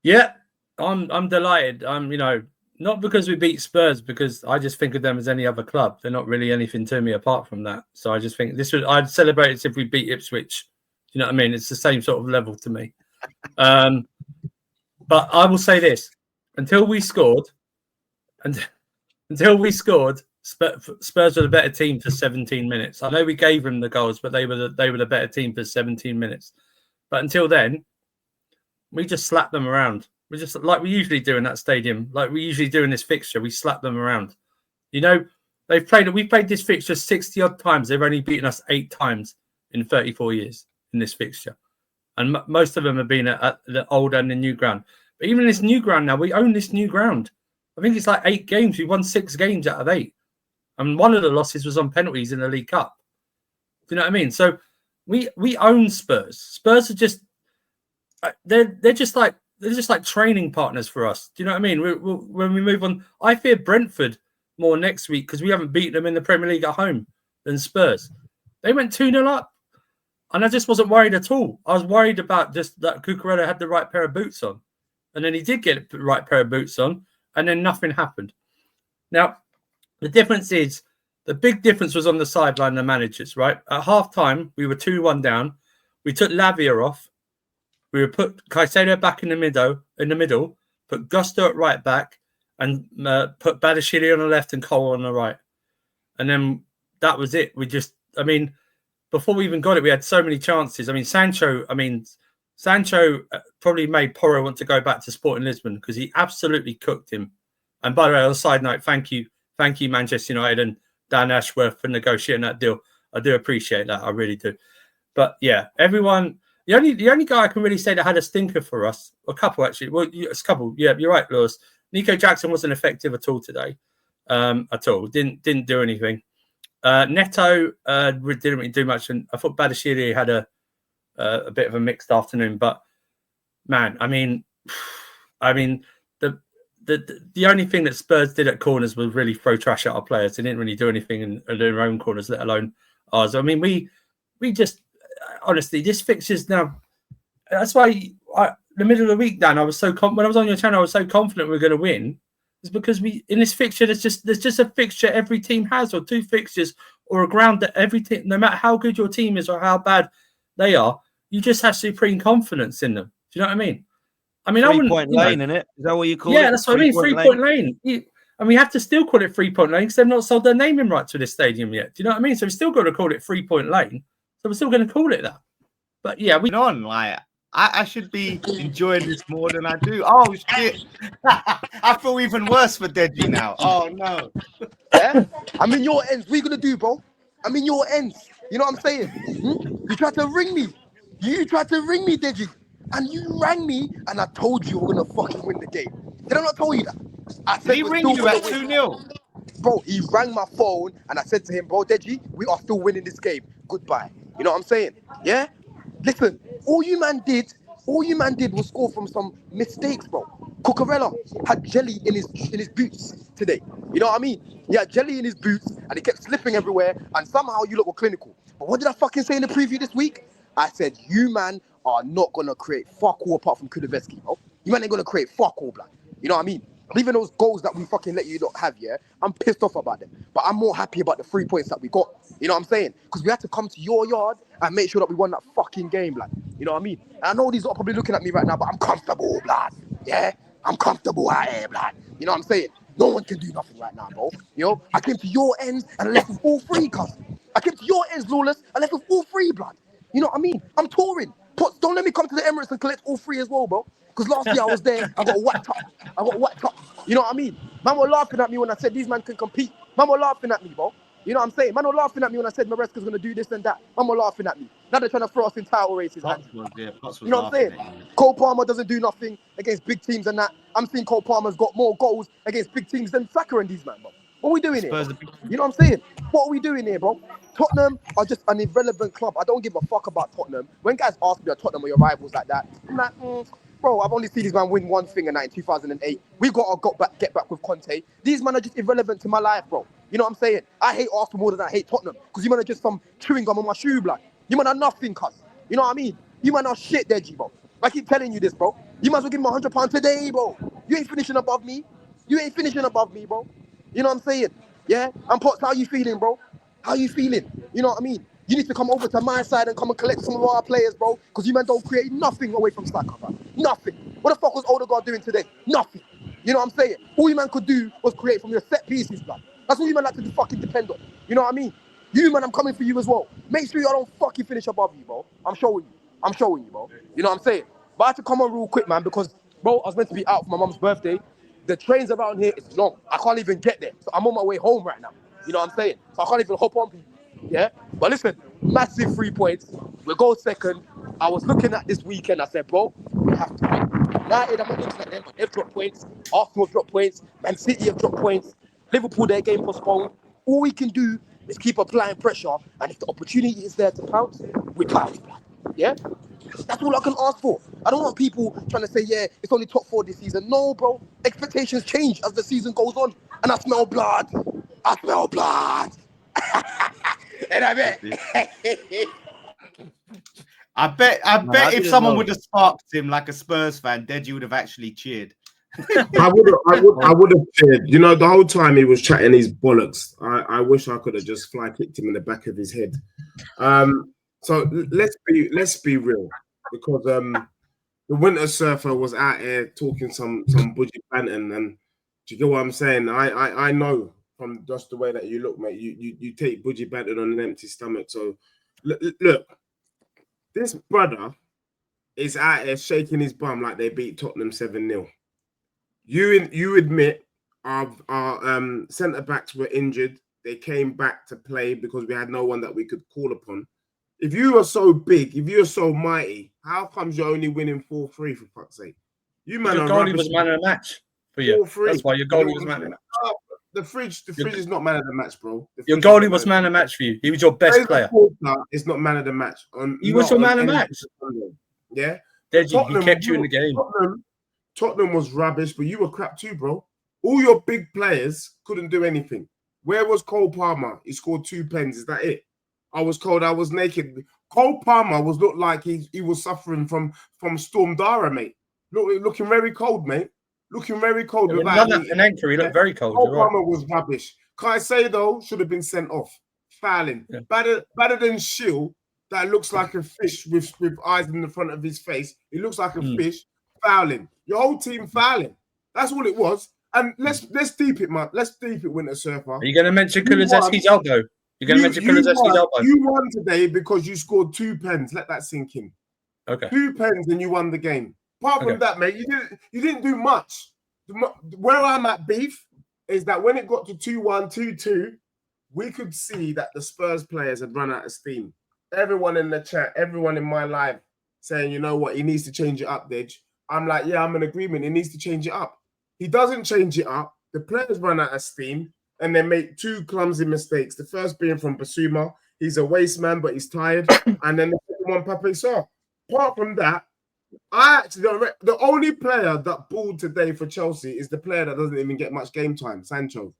Yeah, I'm delighted. Not because we beat Spurs, because I just think of them as any other club. They're not really anything to me apart from that. So I just think I'd celebrate it if we beat Ipswich. You know what I mean? It's the same sort of level to me. But I will say this: until we scored, and until we scored, Spurs were the better team for 17 minutes. I know we gave them the goals, but they were the better team for 17 minutes. But until then, we just slapped them around. We just like we usually do in that stadium, like we usually do in this fixture. We slap them around. You know, we played this fixture 60 odd times. They've only beaten us 8 times in 34 years in this fixture, and most of them have been at the old and the new ground. But even this new ground now, we own this new ground. I think it's like 8 games. We won 6 games out of 8, and one of the losses was on penalties in the League Cup. Do you know what I mean? So we own Spurs. Spurs are just they're just like training partners for us. Do you know what I mean? When we move on, I fear Brentford more next week because we haven't beaten them in the Premier League at home than Spurs. They went 2-0 up, and I just wasn't worried at all. I was worried about just that Cucurella had the right pair of boots on, and then he did get the right pair of boots on, and then nothing happened. Now, the big difference was on the sideline, the managers, right? At half-time, we were 2-1 down. We took Lavia off. We would put Caicedo back in the middle, put Gusto at right back, and put Badashili on the left and Cole on the right. And then that was it. Before we even got it, we had so many chances. Sancho probably made Porro want to go back to Sporting Lisbon because he absolutely cooked him. And by the way, on a side note, thank you, Manchester United and Dan Ashworth for negotiating that deal. I do appreciate that. I really do. But yeah, everyone... The only guy I can really say that had a stinker for us, a couple actually. Well, it's a couple. Yeah, you're right, Lewis. Nico Jackson wasn't effective at all today. At all. Didn't do anything. Neto didn't really do much, and I thought Badashiri had a bit of a mixed afternoon. But man, the only thing that Spurs did at corners was really throw trash at our players. They didn't really do anything in their own corners, let alone ours. We just. Honestly, this fixture's now. That's why the middle of the week, Dan, I was so when I was on your channel, I was so confident we were going to win. It's because in this fixture, there's just a fixture every team has, or 2 fixtures, or a ground that every team, no matter how good your team is or how bad they are, you just have supreme confidence in them. Do you know what I mean? 3-point lane, innit? Is that what you call it? Yeah, that's what I mean. 3-point lane. And we have to still call it 3-point lane because they've not sold their naming rights to this stadium yet. Do you know what I mean? So we still got to call it 3-point lane. So we're still going to call it that. But yeah, I should be enjoying this more than I do. Oh shit! I feel even worse for Deji now. Oh no. Yeah? I'm in your ends. What are you gonna do, bro? I'm in your ends. You know what I'm saying? You tried to ring me. You tried to ring me, Deji. And you rang me and I told you we're gonna fucking win the game. Did I not tell you that? I said he ring you at 2-0. Bro, he rang my phone and I said to him, bro, Deji, we are still winning this game. Goodbye. You know what I'm saying? Yeah? Listen, all you man did was score from some mistakes, bro. Cucurella had jelly in his boots today. You know what I mean? He had jelly in his boots and he kept slipping everywhere and somehow you lot were clinical. But what did I fucking say in the preview this week? I said, you man are not gonna create fuck all apart from Kulusevski, bro. You man ain't gonna create fuck all, blood. You know what I mean? Even those goals that we fucking let you not have, yeah, I'm pissed off about them. But I'm more happy about the 3 points that we got. You know what I'm saying? Because we had to come to your yard and make sure that we won that fucking game, blood. You know what I mean? And I know these are probably looking at me right now, but I'm comfortable, blood. Yeah? I'm comfortable out here, blood. You know what I'm saying? No one can do nothing right now, bro. You know? I came to your ends and left with all 3, cuz. I came to your ends, Lawless, and left with all 3, blood. You know what I mean? I'm touring. Don't let me come to the Emirates and collect all 3 as well, bro. Because last year I was there, I got whacked up. You know what I mean? Man were laughing at me when I said these men can compete. Man were laughing at me, bro. You know what I'm saying? Man were laughing at me when I said Maresca's going to do this and that. Man were laughing at me. Now they're trying to throw us in title races. You know what I'm saying? Cole Palmer doesn't do nothing against big teams and that. I'm seeing Cole Palmer's got more goals against big teams than Saka and these men, bro. What are we doing here? You know what I'm saying? What are we doing here, bro? Tottenham are just an irrelevant club. I don't give a fuck about Tottenham. When guys ask me, are Tottenham or your rivals like that? I'm like, bro, I've only seen these man win one thing in 2008. We got to get back with Conte. These men are just irrelevant to my life, bro. You know what I'm saying? I hate Arsenal more than I hate Tottenham because you man are just some chewing gum on my shoe, blood. You man are nothing, cuz. You know what I mean? You man are shit, Deji, bro. I keep telling you this, bro. You might as well give him £100 today, bro. You ain't finishing above me. Bro. You know what I'm saying? Yeah? And Potts, how you feeling, bro? How you feeling? You know what I mean? You need to come over to my side and come and collect some of our players, bro. Because you man don't create nothing away from Saka, bro. Nothing. What the fuck was Odegaard doing today? Nothing. You know what I'm saying? All you man could do was create from your set pieces, blood. That's all you man like to fucking depend on. You know what I mean? You man, I'm coming for you as well. Make sure you don't fucking finish above you, bro. I'm showing you, bro. You know what I'm saying? But I had to come on real quick, man, because, bro, I was meant to be out for my mum's birthday. The trains around here is long. I can't even get there. So I'm on my way home right now. You know what I'm saying? So I can't even hop on people. Yeah? But listen, massive 3 points. We'll go second. I was looking at this weekend. I said, bro, we have to win. United, I'm not looking at them, but they've dropped points. Arsenal have dropped points. Man City have dropped points. Liverpool, their game postponed. All we can do is keep applying pressure. And if the opportunity is there to pounce, we pounce. Yeah? That's all I can ask for. I don't want people trying to say, yeah, it's only top 4 this season. No, bro. Expectations change as the season goes on. And I smell blood. And I bet if someone would have sparked him like a Spurs fan, Deji would have actually cheered. I would have cheered. You know, the whole time he was chatting his bollocks. I wish I could have just fly kicked him in the back of his head. So let's be real, because the Winter Surfer was out here talking some budgie banting, and do you get what I'm saying? I know from just the way that you look, mate. You take budgie banting on an empty stomach. So look, this brother is out here shaking his bum like they beat Tottenham 7-0. You admit our centre backs were injured. They came back to play because we had no one that we could call upon. If you are so big, if you're so mighty, how comes you're only winning 4-3 for fuck's sake? You man, your goalie was man of the match for you. 4-3. That's why your goalie was man of the match. The fridge is not man of the match, bro. Your goalie was man of the match for you. He was your best player. It's not man of the match. He was your man of the match. Yeah. He kept you in the game. Tottenham was rubbish, but you were crap too, bro. All your big players couldn't do anything. Where was Cole Palmer? He scored 2 pens. Is that it? I was cold. I was naked. Cole Palmer looked like he was suffering from Storm Dara, mate. Looking very cold, mate. Looking very cold. Yeah, an anchor. He looked very cold. Cole Palmer was rubbish. Caicedo should have been sent off. Fouling. Yeah. Better than Shield, that looks like a fish with eyes in the front of his face. He looks like a fish. Fouling. Your whole team fouling. That's all it was. And let's deep it, man. Let's deep it, Winter Surfer. Are you going to mention Kulusevski's elbow? You're going to mention Kulusevski's elbow? You won today because you scored 2 pens. Let that sink in. Okay. 2 pens and you won the game. Apart from that, mate, you didn't do much. Where I'm at beef is that when it got to 2-1, 2-2, we could see that the Spurs players had run out of steam. Everyone in the chat, everyone in my live saying, you know what, he needs to change it up, Dej. I'm like, yeah, I'm in agreement. He needs to change it up. He doesn't change it up. The players run out of steam and they make 2 clumsy mistakes. The first being from Basuma. He's a waste man, but he's tired. And then the second one, Pape Sarr. Apart from that, the only player that balled today for Chelsea is the player that doesn't even get much game time, Sancho.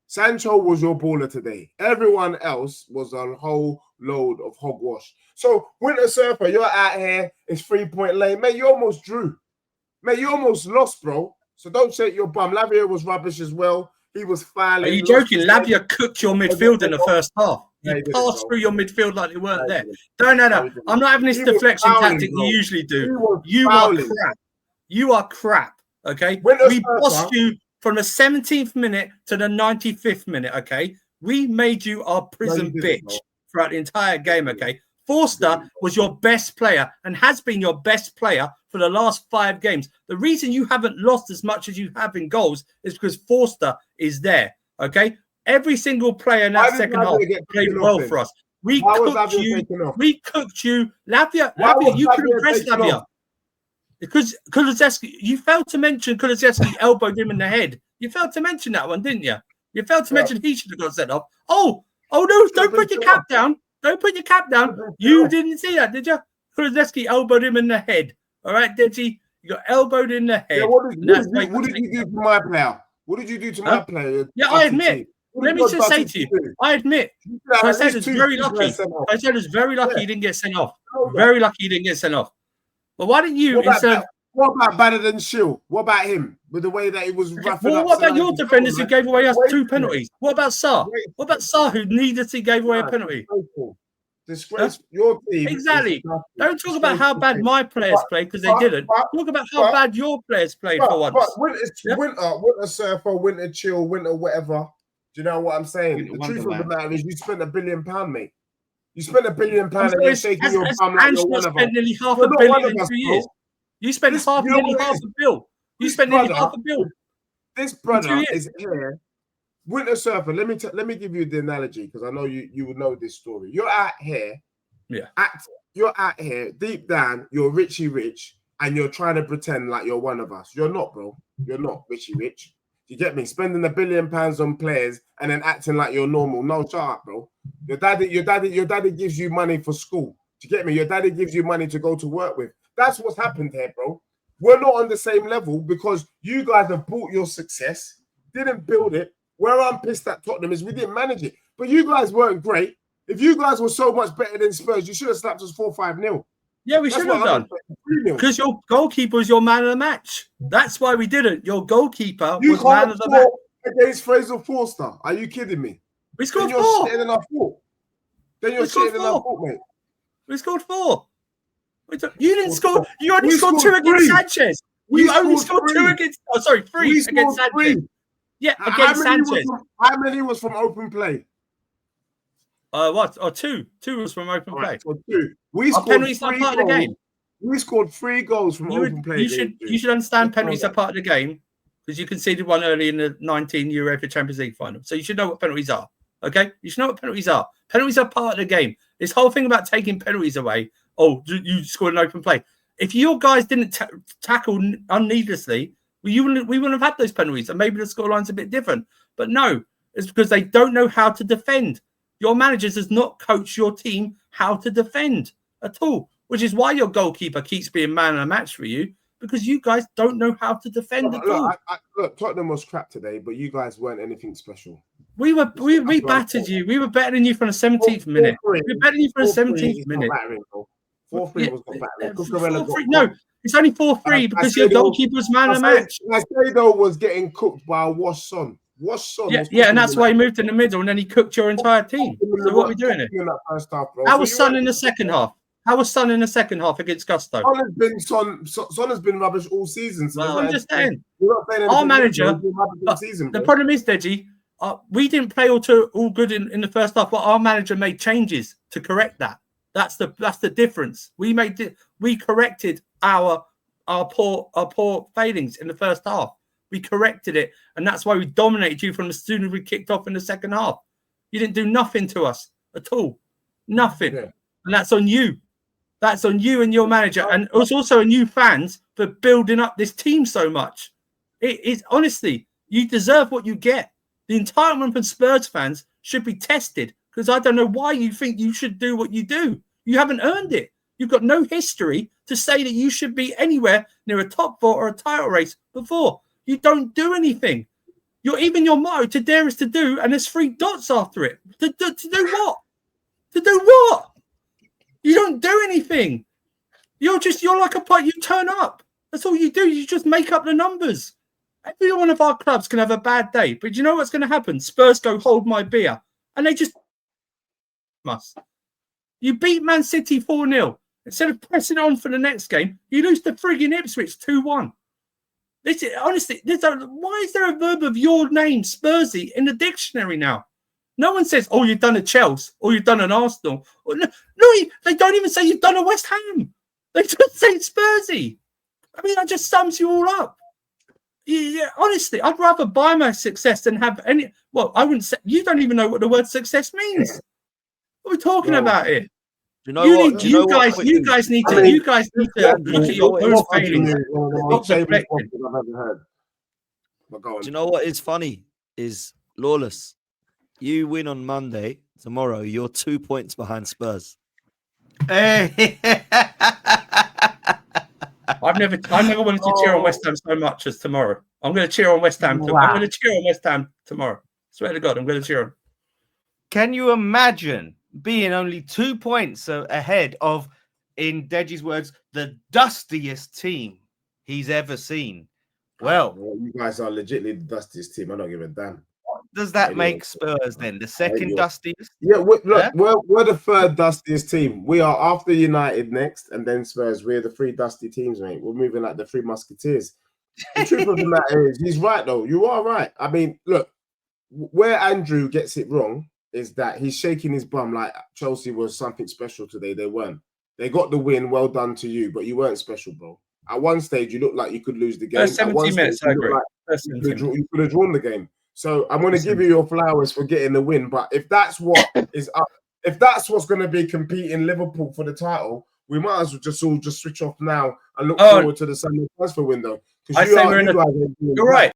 Sancho was your baller today. Everyone else was a whole load of hogwash. So, Winter Surfer, you're out here. It's 3-point lane. Mate, you almost drew. Mate, you almost lost, bro. So don't shake your bum. Lavia was rubbish as well. He was fouling. Are you joking? Lavia cooked your midfield in the first half. He passed through your midfield like they weren't there. No. I'm not having this deflection tactic you usually do. You are crap. You are crap, okay? We bossed you from the 17th minute to the 95th minute, okay? We made you our prison bitch throughout the entire game, okay? Forster was your best player and has been your best player for the last 5 games. The reason you haven't lost as much as you have in goals is because Forster is there, okay? Every single player in that second half played well for us. We cooked you. Lavia, you couldn't press Lavia. Because Kulusevski, you failed to mention Kulusevski elbowed him in the head. You failed to mention that one, didn't you? You failed to mention he should have got sent off. Oh no, don't put your cap down. Don't put your cap down. You didn't see that, did you? Kulusevski elbowed him in the head. All right, Deji, you got elbowed in the head. Yeah, what did you do to my player? What did you do to my player? Yeah, I admit. Let me just say to you, I admit, Caicedo's very lucky. Caicedo's very lucky he didn't get sent off. Very lucky he didn't get sent off. But why didn't you, instead of What about better than Shill? What about him with the way that he was roughing Well, up? what about your Solanke? defenders who gave away us Wait 2 a minute. penalties? What about Sarr? Wait. What about Sarr who needlessly gave away a Nah, penalty? Disgrace. Your team. Exactly. Is nothing. Don't talk about how bad Disgraceful my team. players played because they didn't. Talk about how bad your players played for once. But winter surfer, winter chill, winter whatever. Do you know what I'm saying? Winter The truth of the wonderland. matter is, you spent £1 billion, mate. You spent £1 billion, I'm and you're sorry, shaking your bum like you're one of us. spent nearly half You're a not billion one of in us, 2 bro. years. You spent This- half you know nearly what it half is? a bill. You This spent nearly brother- half a bill. This brother years. is here. Winter surfer. Let me give you the analogy because I know you would know this story. You're out here. Yeah. You're out here. Deep down, you're Richie Rich, and you're trying to pretend like you're one of us. You're not, bro. You're not Richie Rich. You get me? Spending £1 billion on players and then acting like you're normal. No, shut up, bro. Your daddy gives you money for school. Do you get me? Your daddy gives you money to go to work with. That's what's happened here, bro. We're not on the same level because you guys have bought your success, didn't build it. Where I'm pissed at Tottenham is we didn't manage it. But you guys weren't great. If you guys were so much better than Spurs, you should have slapped us 4-5-0. Yeah, we should have done. 3-0. Because your goalkeeper was your man of the match. That's why we didn't. Your goalkeeper You was man can't of the match. score against Fraser Forster. Are you kidding me? We scored Then you're 4. shitting in our fault. Then you're We scored shitting in our 4. fault, mate. We scored 4. You didn't score. You only We scored 2 scored against 3. Sanchez. We You only scored scored 2 3. against. Oh, sorry, 3 We against scored Sanchez. 3. Yeah, How against many Sanchez. How many was from open play? What? Or 2. 2 was from open play. Right, so 2. We Are scored penalties 3 not part of the goals. game? We scored 3 goals from open play. You should understand penalties are part of the game because you conceded one early in the 19 UEFA Champions League final. So you should know what penalties are. Okay? You should know what penalties are. Penalties are part of the game. This whole thing about taking penalties away, you scored an open play. If your guys didn't tackle unneedlessly, we wouldn't have had those penalties, and maybe the scoreline's a bit different. But no, it's because they don't know how to defend. Your manager does not coach your team how to defend at all, which is why your goalkeeper keeps being man of the match for you, because you guys don't know how to defend at all. Look, Tottenham was crap today, but you guys weren't anything special. We battered you. We were better than you from the 17th minute. We were better than you from the 17th minute. 4-3 was not battering. 4-3. No, it's only 4-3 because your goalkeeper was man of the match. Caicedo was getting cooked by a wash son. Yeah, and that's why he moved in the middle, and then he cooked your entire team. So what are we doing here? How was Son in the second half? How was Son in the second half against Gusto? Son has been rubbish all season. So well, I'm just saying. Our manager. The problem is, Deji, we didn't play all good in the first half, but our manager made changes to correct that. That's the difference. We corrected our poor failings in the first half. We corrected it, and that's why we dominated you from as soon as we kicked off in the second half. You didn't do nothing to us at all. Nothing. Yeah. And that's on you. That's on you and your manager. And it's also on you fans for building up this team so much. It is honestly, you deserve what you get. The entitlement from Spurs fans should be tested because I don't know why you think you should do what you do. You haven't earned it. You've got no history to say that you should be anywhere near a top 4 or a title race before. You don't do anything. Even your motto, to dare is to do, and there's 3 dots after it. To do what? To do what? You don't do anything. You're like a pot. You turn up. That's all you do. You just make up the numbers. Every one of our clubs can have a bad day, but you know what's going to happen? Spurs go hold my beer, and they just must. You beat Man City 4-0. Instead of pressing on for the next game, you lose to frigging Ipswich 2-1. Honestly, why is there a verb of your name, Spursy, in the dictionary now? No one says, you've done a Chelsea or you've done an Arsenal. No, they don't even say you've done a West Ham. They just say Spursy. I mean, that just sums you all up. Yeah, honestly, I'd rather buy my success than have any. Well, I wouldn't say. You don't even know what the word success means. What are we talking about here? You guys need to look at your own failings. Do you know what is funny? Is Lawless. You win on Monday. Tomorrow, you're 2 points behind Spurs. Hey. I've never wanted to cheer on West Ham so much as tomorrow. I'm going to cheer on West Ham. Wow. I'm going to cheer on West Ham tomorrow. Swear to God, I'm going to cheer on. Can you imagine being only 2 points ahead of, in Deji's words, the dustiest team he's ever seen. Well, you guys are legitimately the dustiest team. I don't give a damn. Does that make Spurs then the second dustiest? Yeah, we're the third dustiest team. We are after United next, and then Spurs. We're the three dusty teams, mate. We're moving like the Three Musketeers. The truth of the matter is, he's right though. You are right. I mean, look, where Andrew gets it wrong is that he's shaking his bum like Chelsea was something special today. They weren't. They got the win. Well done to you, but you weren't special, bro. At one stage, you looked like you could lose the game. 70 minutes, I agree. You could have drawn the game. So I'm going to give you your flowers for getting the win. But if that's what is up, if that's what's going to be competing Liverpool for the title, we might as well just switch off now and look forward to the summer transfer window. You're right.